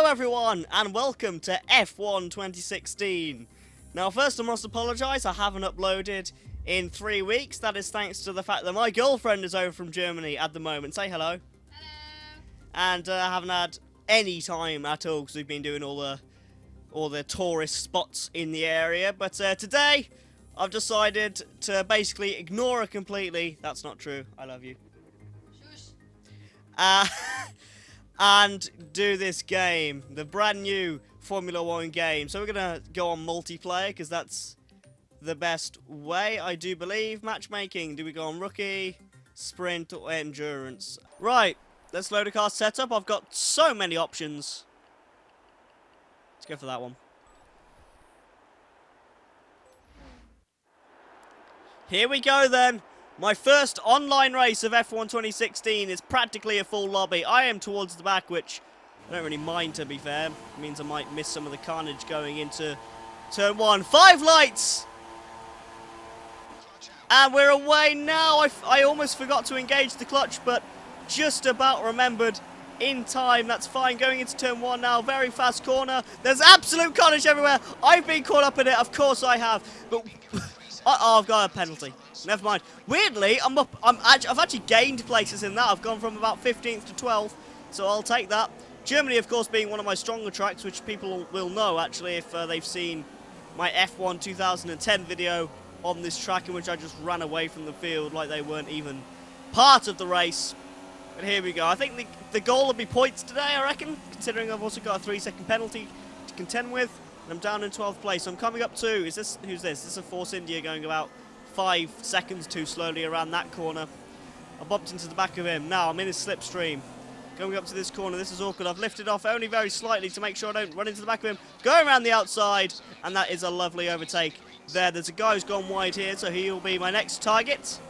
everyone, and welcome to F1 2016. Now first I must apologise, I haven't uploaded in 3 weeks. That is thanks to the fact that my girlfriend is over from Germany at the moment. Say hello. Hello. And I haven't had any time at all because we've been doing all the tourist spots in the area. But today I've decided to basically ignore her completely. That's not true. I love you. Shush. And do this game, the brand new Formula 1 game. So we're going to go on multiplayer because that's the best way, I do believe. Matchmaking, do we go on rookie, sprint, or endurance? Right, let's load a car setup. I've got so many options. Let's go for that one. Here we go then. My first online race of F1 2016 is practically a full lobby. I am towards the back, which I don't really mind, to be fair. It means I might miss some of the carnage going into turn 1. 5 lights! And we're away now. I almost forgot to engage the clutch, but just about remembered in time. That's fine. Going into turn 1 now. Very fast corner. There's absolute carnage everywhere. I've been caught up in it. Of course I have. But I've got a penalty. Never mind. Weirdly, I've actually gained places in that. I've gone from about 15th to 12th, so I'll take that. Germany, of course, being one of my stronger tracks, which people will know, actually, if they've seen my F1 2010 video on this track in which I just ran away from the field like they weren't even part of the race. But here we go. I think the goal will be points today, I reckon, considering I've also got a 3-second penalty to contend with. And I'm down in 12th place, so I'm coming up to, who's this? This is a Force India going about 5 seconds too slowly around that corner. I bumped into the back of him. Now I'm in his slipstream. Going up to this corner, this is awkward. I've lifted off only very slightly to make sure I don't run into the back of him. Going around the outside, and that is a lovely overtake there. There's a guy who's gone wide here, so he'll be my next target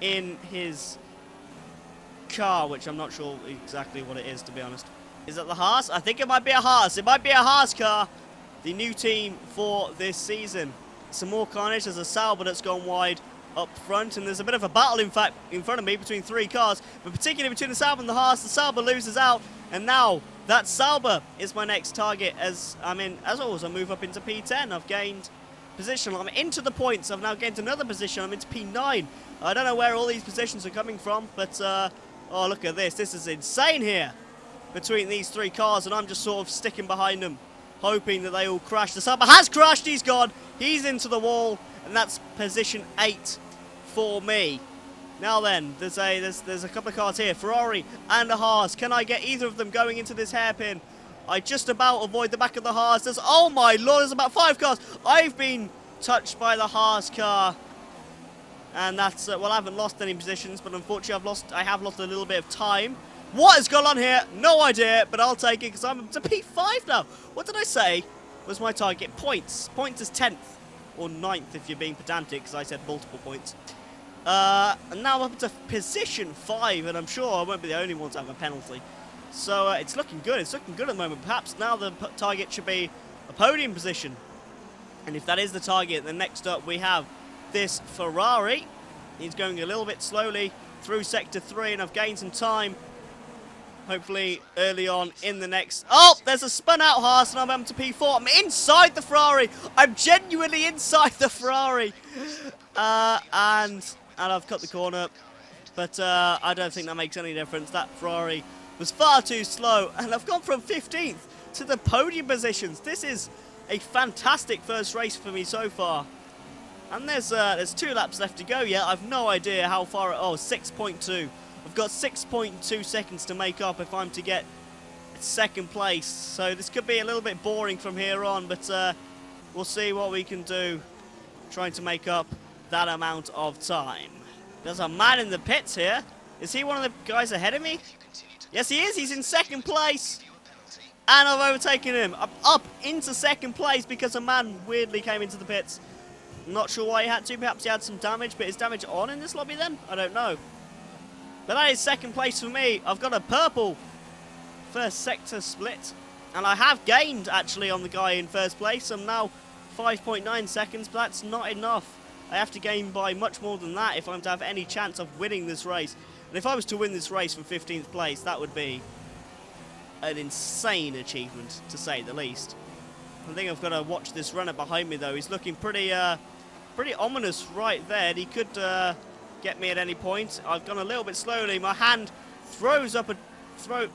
in his car, which I'm not sure exactly what it is, to be honest. Is that the Haas? I think it might be a Haas. It might be a Haas car. The new team for this season. Some more carnage. There's a Sauber that's gone wide up front, and there's a bit of a battle, in fact, in front of me between 3 cars, but particularly between the Sauber and the Haas. The Sauber loses out, and now that Sauber is my next target. As always, I move up into P10. I've gained position. I'm into the points. I've now gained another position. I'm into P9. I don't know where all these positions are coming from, but oh, look at this. This is insane here between these 3 cars, and I'm just sort of sticking behind them, hoping that they all crash. The Sauber has crashed. He's gone. He's into the wall, and that's position 8 for me. Now then, there's a couple of cars here, Ferrari and a Haas. Can I get either of them going into this hairpin? I just about avoid the back of the Haas. There's, oh my lord, there's about 5 cars. I've been touched by the Haas car, and that's well, I haven't lost any positions, but unfortunately I have lost a little bit of time. What has gone on here? No idea, but I'll take it because I'm up to P5 now. What did I say was my target? Points. Points is 10th. Or 9th if you're being pedantic, because I said multiple points. And now I'm up to position 5, and I'm sure I won't be the only one to have a penalty. So it's looking good. It's looking good at the moment. Perhaps now the target should be a podium position. And if that is the target, then next up we have this Ferrari. He's going a little bit slowly through Sector 3, and I've gained some time. Hopefully early on in the next... Oh, there's a spun out Haas, and I'm up to P4. I'm inside the Ferrari. I'm genuinely inside the Ferrari. And I've cut the corner. But I don't think that makes any difference. That Ferrari was far too slow. And I've gone from 15th to the podium positions. This is a fantastic first race for me so far. And there's 2 laps left to go yet. I've no idea how far... Oh, 6.2. I've got 6.2 seconds to make up if I'm to get 2nd place. So this could be a little bit boring from here on, but we'll see what we can do trying to make up that amount of time. There's a man in the pits here. Is he one of the guys ahead of me? Yes, he is. He's in 2nd place. And I've overtaken him. I'm up into 2nd place because a man weirdly came into the pits. I'm not sure why he had to. Perhaps he had some damage, but is damage on in this lobby then? I don't know. But that is 2nd place for me. I've got a purple first sector split. And I have gained, actually, on the guy in 1st place. I'm now 5.9 seconds, but that's not enough. I have to gain by much more than that if I'm to have any chance of winning this race. And if I was to win this race from 15th place, that would be an insane achievement, to say the least. I think I've got to watch this runner behind me, though. He's looking pretty ominous right there. He could get me at any point. I've gone a little bit slowly. My hand throws up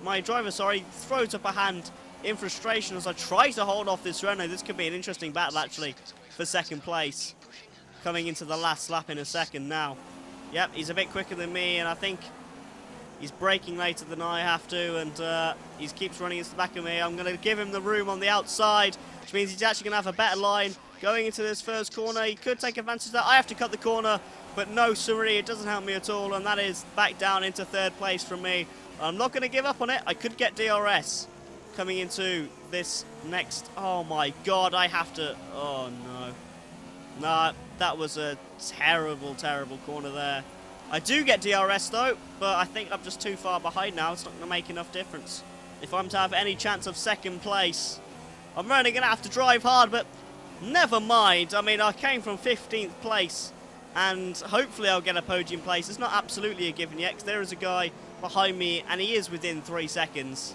my driver, throws up a hand in frustration as I try to hold off this runner. This could be an interesting battle, actually, for second place. Coming into the last lap in a second now. Yep, he's a bit quicker than me, and I think he's braking later than I have to, and he keeps running into the back of me. I'm going to give him the room on the outside, which means he's actually going to have a better line going into this first corner. He could take advantage of that. I have to cut the corner, but no, sorry, it doesn't help me at all, and that is back down into third place from me. I'm not going to give up on it. I could get DRS coming into this next. Oh my god, I have to. Oh no. Nah, that was a terrible, terrible corner there. I do get DRS though, but I think I'm just too far behind now. It's not going to make enough difference. If I'm to have any chance of second place, I'm really going to have to drive hard, but never mind. I mean, I came from 15th place, and hopefully I'll get a podium place. It's not absolutely a given yet, because there is a guy behind me, and he is within 3 seconds.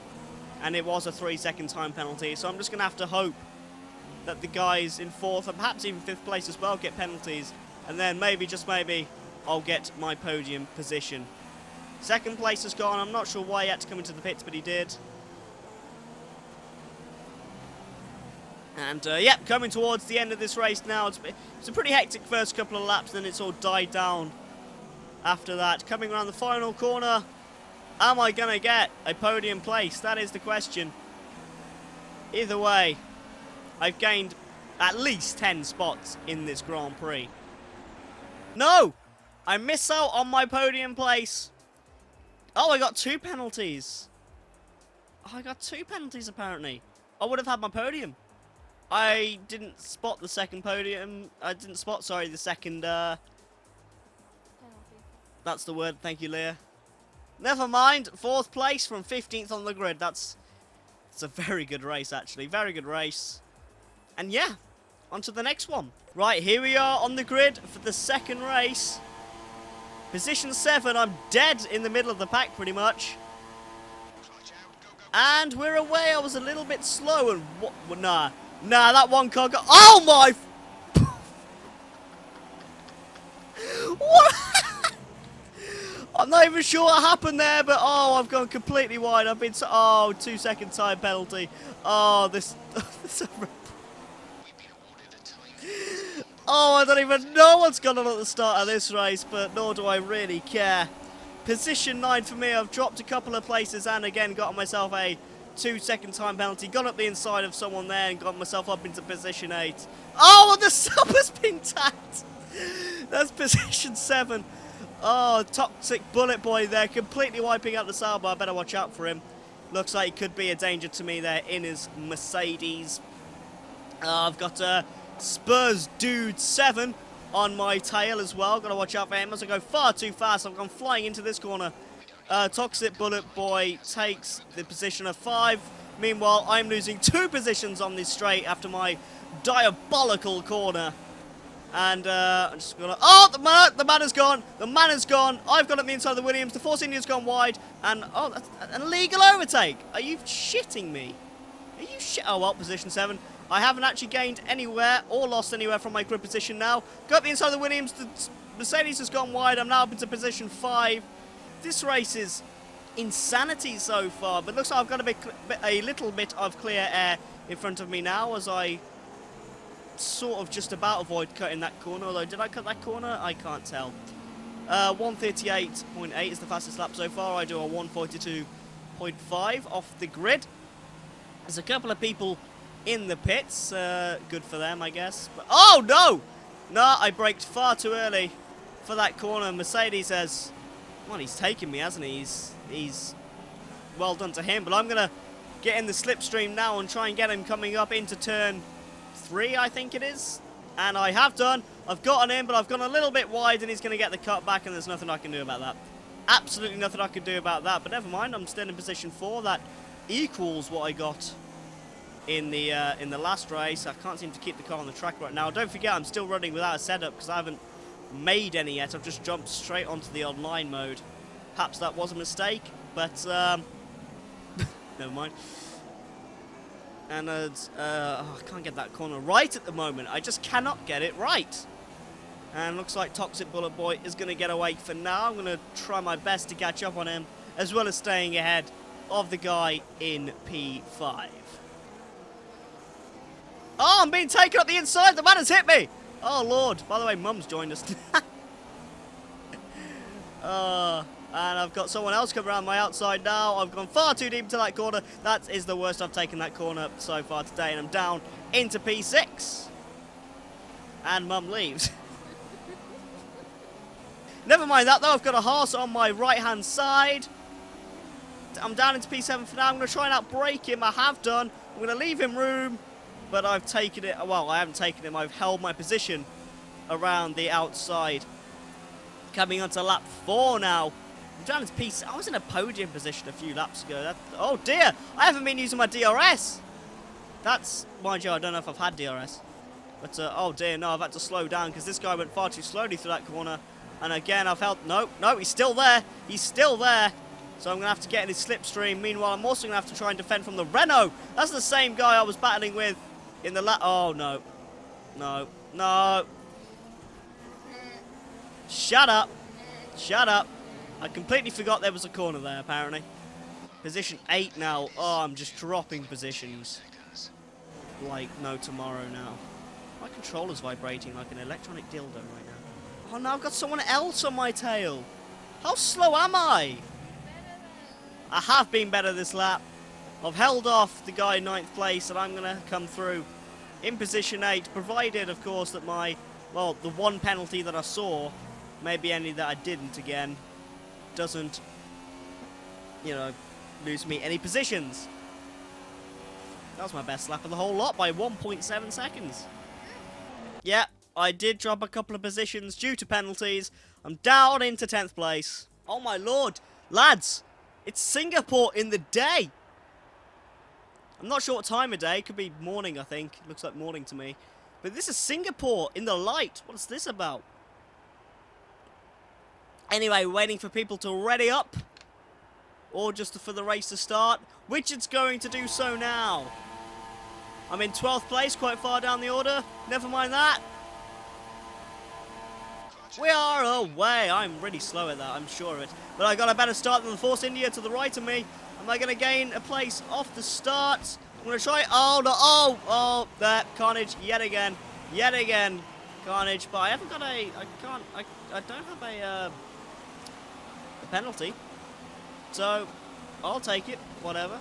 And it was a 3-second time penalty, so I'm just going to have to hope that the guys in 4th, and perhaps even 5th place as well, get penalties. And then maybe, just maybe, I'll get my podium position. Second place is gone. I'm not sure why he had to come into the pits, but he did. And, yep, coming towards the end of this race now. It's a pretty hectic first couple of laps, then it's all died down after that. Coming around the final corner, am I going to get a podium place? That is the question. Either way, I've gained at least 10 spots in this Grand Prix. No! I miss out on my podium place. Oh, I got 2 penalties. Oh, I got 2 penalties, apparently. I would have had my podium. I didn't spot the second podium. I didn't spot, sorry, the second, penalty. That's the word. Thank you, Leah. Never mind. 4th place from 15th on the grid. It's a very good race, actually. Very good race. And yeah, on to the next one. Right, here we are on the grid for the second race. Position 7. I'm dead in the middle of the pack, pretty much. And we're away. I was a little bit slow, and what? Nah, that one car got. Oh my! What? I'm not even sure what happened there, but oh, I've gone completely wide. I've been so. Oh, 2-second time penalty. Oh, this. Oh, I don't even know what's going on at the start of this race, but nor do I really care. Position 9 for me. I've dropped a couple of places and again got myself a 2-second time penalty. Got up the inside of someone there and got myself up into position 8. Oh, the sub has been tapped. That's position 7. Oh, toxic bullet boy there, completely wiping out the sub. I better watch out for him. Looks like he could be a danger to me there in his Mercedes. I've got Spurs Dude 7 on my tail as well. Got to watch out for him as I go far too fast. I've gone flying into this corner. Toxic Bullet Boy takes the position of 5. Meanwhile, I'm losing 2 positions on this straight after my diabolical corner. And I'm just gonna. Oh, the man is gone. The man is gone. I've got up the inside of the Williams. The Force India's gone wide. And oh, that's an illegal overtake. Are you shitting me? Are you Oh well, position 7. I haven't actually gained anywhere or lost anywhere from my grid position now. Got the inside of the Williams. The Mercedes has gone wide. I'm now up into position 5. This race is insanity so far, but looks like I've got a little bit of clear air in front of me now as I sort of just about avoid cutting that corner. Although, did I cut that corner? I can't tell. 138.8 is the fastest lap so far. I do a 142.5 off the grid. There's a couple of people in the pits. Good for them, I guess. But, oh, no! No, I braked far too early for that corner. Mercedes has... Well, he's taken me, hasn't he? He's well done to him. But I'm going to get in the slipstream now and try and get him coming up into turn 3, I think it is. And I have done. I've gotten in, but I've gone a little bit wide, and he's going to get the cut back, and there's nothing I can do about that. Absolutely nothing I can do about that. But never mind, I'm still in position 4. That equals what I got in the last race. I can't seem to keep the car on the track right now. Don't forget, I'm still running without a setup because I haven't made any yet. I've just jumped straight onto the online mode. Perhaps that was a mistake, but Never mind. And I can't get that corner right at the moment. I just cannot get it right. And looks like Toxic Bullet Boy is going to get away for now. I'm going to try my best to catch up on him, as well as staying ahead of the guy in P5. Oh, I'm being taken up the inside. The man has hit me. Oh, Lord. By the way, Mum's joined us. And I've got someone else coming around my outside now. I've gone far too deep into that corner. That is the worst I've taken that corner so far today. And I'm down into P6. And Mum leaves. Never mind that, though. I've got a horse on my right-hand side. I'm down into P7 for now. I'm going to try and outbrake him. I have done. I'm going to leave him room. But I've taken it. Well, I haven't taken him. I've held my position around the outside. Coming onto lap 4 now. I'm down into P6. I was in a podium position a few laps ago. Oh, dear. I haven't been using my DRS. That's, mind you, I don't know if I've had DRS. But, oh, dear, no, I've had to slow down because this guy went far too slowly through that corner. And again, I've held... No, he's still there. He's still there. So I'm going to have to get in his slipstream. Meanwhile, I'm also going to have to try and defend from the Renault. That's the same guy I was battling with in the lap... Oh, no. No. Shut up. Shut up. I completely forgot there was a corner there, apparently. Position 8 now. Oh, I'm just dropping positions. Like no tomorrow now. My controller's vibrating like an electronic dildo right now. Oh, now I've got someone else on my tail. How slow am I? I have been better this lap. I've held off the guy in 9th place, and I'm going to come through in position 8, provided, of course, that my... Well, the one penalty that I saw, maybe any that I didn't again, doesn't, you know, lose me any positions. That was my best lap of the whole lot by 1.7 seconds. Yeah, I did drop a couple of positions due to penalties. I'm down into 10th place. Oh my lord, lads, it's Singapore in the day. I'm not sure what time of day. It could be morning, I think. It looks like morning to me. But this is Singapore in the light. What's this about? Anyway, waiting for people to ready up. Or just for the race to start. Which it's going to do so now. I'm in 12th place, quite far down the order. Never mind that. We are away. I'm really slow at that, I'm sure of it. But I got a better start than the Force India to the right of me. Am I going to gain a place off the start? I'm going to try. Oh, no. Oh, there. Carnage yet again. Yet again. Carnage. But I haven't got a... I don't have a penalty. So, I'll take it. Whatever.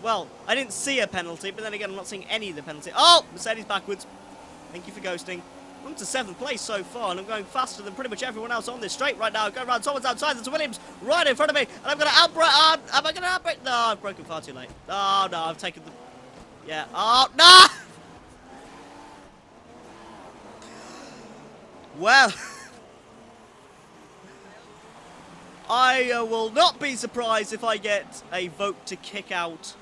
Well, I didn't see a penalty, but then again, I'm not seeing any of the penalty. Oh! Mercedes backwards. Thank you for ghosting. I'm to 7th place so far, and I'm going faster than pretty much everyone else on this straight right now. Go around, someone's outside, there's Williams right in front of me, and I'm going to outbrake. Am I going to outbrake? No, I've broken far too late. Oh, no, I've taken the... Yeah. Oh, no! Well... I will not be surprised if I get a vote to kick out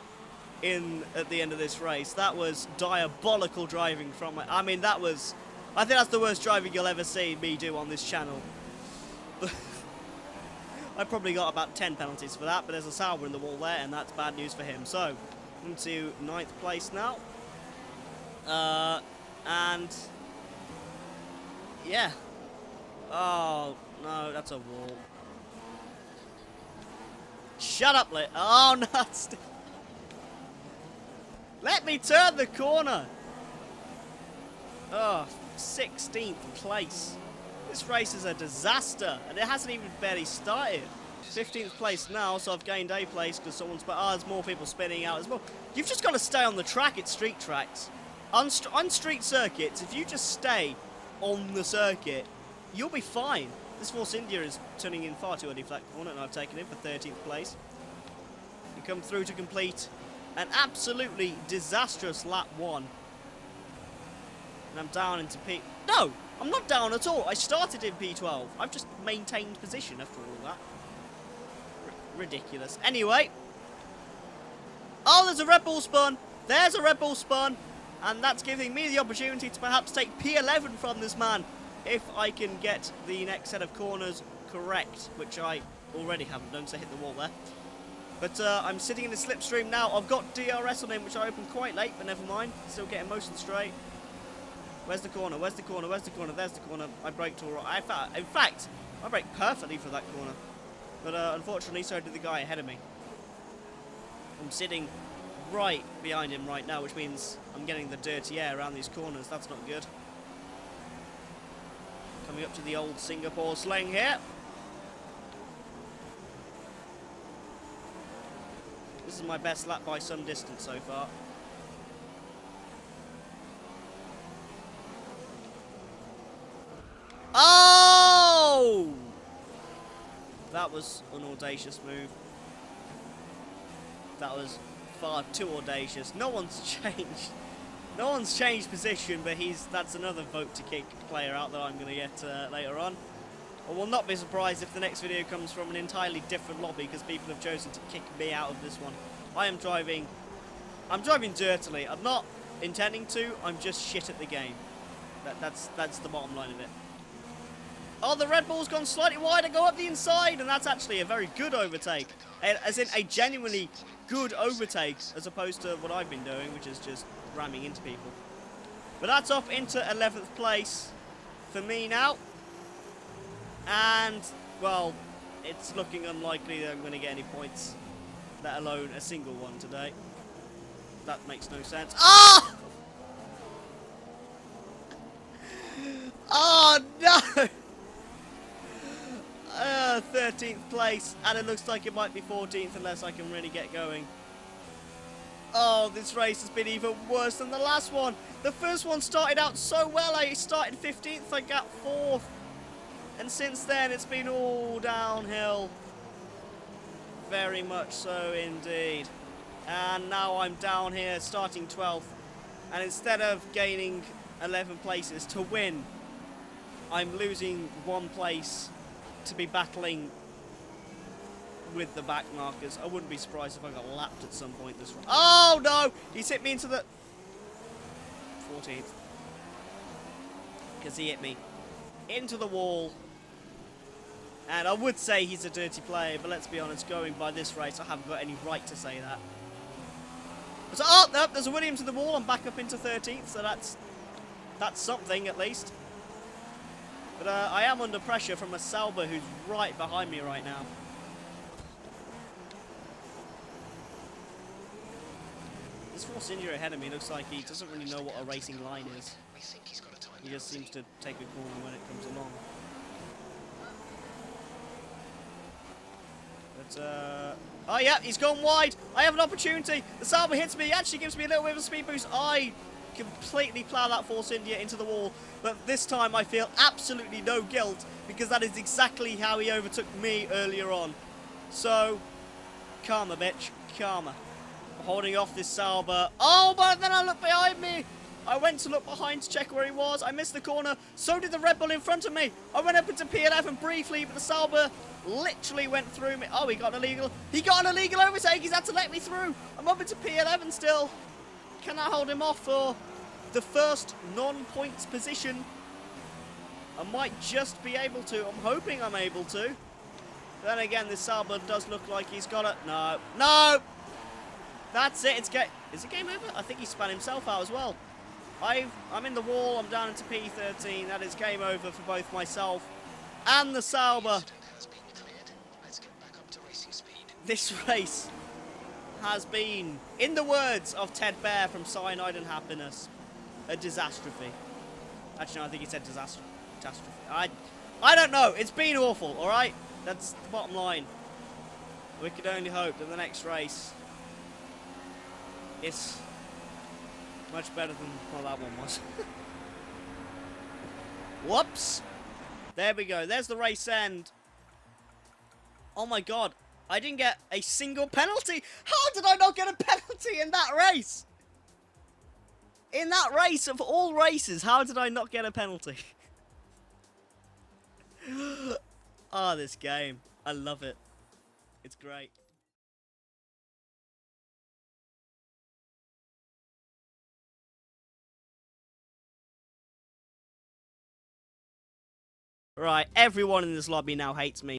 at the end of this race. That was diabolical driving from... I mean, that was... I think that's the worst driving you'll ever see me do on this channel. I probably got about 10 penalties for that, but there's a Sauber in the wall there, and that's bad news for him. So, into 9th place now. And... Yeah. Oh, no, that's a wall. Shut up, oh, no. Let me turn the corner. Oh, 16th place. This race is a disaster, and it hasn't even barely started. 15th place now, so I've gained a place because someone's... there's more people spinning out. There's more. You've just got to stay on the track at street tracks. On street circuits, if you just stay on the circuit, you'll be fine. This Force India is turning in far too early for that corner, and I've taken it for 13th place. You come through to complete an absolutely disastrous lap 1. And I'm down into P... No! I'm not down at all. I started in P12. I've just maintained position after all that. Ridiculous. Anyway. Oh, there's a Red Bull spun. There's a Red Bull spun. And that's giving me the opportunity to perhaps take P11 from this man. If I can get the next set of corners correct, which I already haven't done, so hit the wall there. But I'm sitting in the slipstream now. I've got DRS on him, which I opened quite late, but never mind. Still getting most of the straight. Where's the corner? Where's the corner? Where's the corner? There's the corner. I braked all right. In fact, I braked perfectly for that corner. But unfortunately, so did the guy ahead of me. I'm sitting right behind him right now, which means I'm getting the dirty air around these corners. That's not good. Coming up to the old Singapore sling here. This is my best lap by some distance so far. Oh! That was an audacious move. That was far too audacious. No one's changed. No one's changed position, but that's another vote to kick player out that I'm going to get later on. I will not be surprised if the next video comes from an entirely different lobby because people have chosen to kick me out of this one. I'm driving dirtily. I'm not intending to, I'm just shit at the game. That's the bottom line of it. Oh, the Red Bull's gone slightly wide. I go up the inside, and that's actually a very good overtake. As in a genuinely good overtake, as opposed to what I've been doing, which is just ramming into people. But that's up into 11th place for me now. And, well, it's looking unlikely that I'm going to get any points, let alone a single one today. That makes no sense. Ah! Oh, no! 13th place, and it looks like it might be 14th unless I can really get going. Oh, this race has been even worse than the last one. The first one started out so well. I started 15th, I got 4th. And since then, it's been all downhill. Very much so indeed. And now I'm down here, starting 12th. And instead of gaining 11 places to win, I'm losing 1 place to be battling with the back markers. I wouldn't be surprised if I got lapped at some point this round. Oh no! He's hit me into the 14th. Because he hit me into the wall. And I would say he's a dirty player, but let's be honest, going by this race, I haven't got any right to say that. So, oh, no, there's a Williams in the wall. I'm back up into 13th, so that's something at least. But I am under pressure from a Sauber who's right behind me right now. This Force India ahead of me looks like he doesn't really know what a racing line is. He just seems to take a corner when it comes along. But, oh yeah, he's gone wide. I have an opportunity. The Sauber hits me. He actually gives me a little bit of a speed boost. I completely plough that Force India into the wall. But this time I feel absolutely no guilt because that is exactly how he overtook me earlier on. So, karma, bitch. Karma. Holding off this Sauber. Oh, but then I look behind me. I went to look behind to check where he was. I missed the corner. So did the Red Bull in front of me. I went up into P11 briefly, but the Sauber literally went through me. Oh, he got an illegal overtake. He's had to let me through. I'm up into P11 still. Can I hold him off for the first non-points position? I might just be able to. I'm hoping I'm able to. Then again, this Sauber does look like he's got it. No. No! That's it. Is it game over? I think he span himself out as well. I'm in the wall. I'm down into P13. That is game over for both myself and the Sauber. This race has been, in the words of Ted Bear from Cyanide and Happiness, a disastrophe. Actually, no, I think he said disaster. Catastrophe. I don't know. It's been awful, all right? That's the bottom line. We could only hope that the next race is much better than what that one was. Whoops. There we go. There's the race end. Oh my god. I didn't get a single penalty. How did I not get a penalty in that race? In that race of all races, how did I not get a penalty? Ah, this game. I love it. It's great. Right, everyone in this lobby now hates me.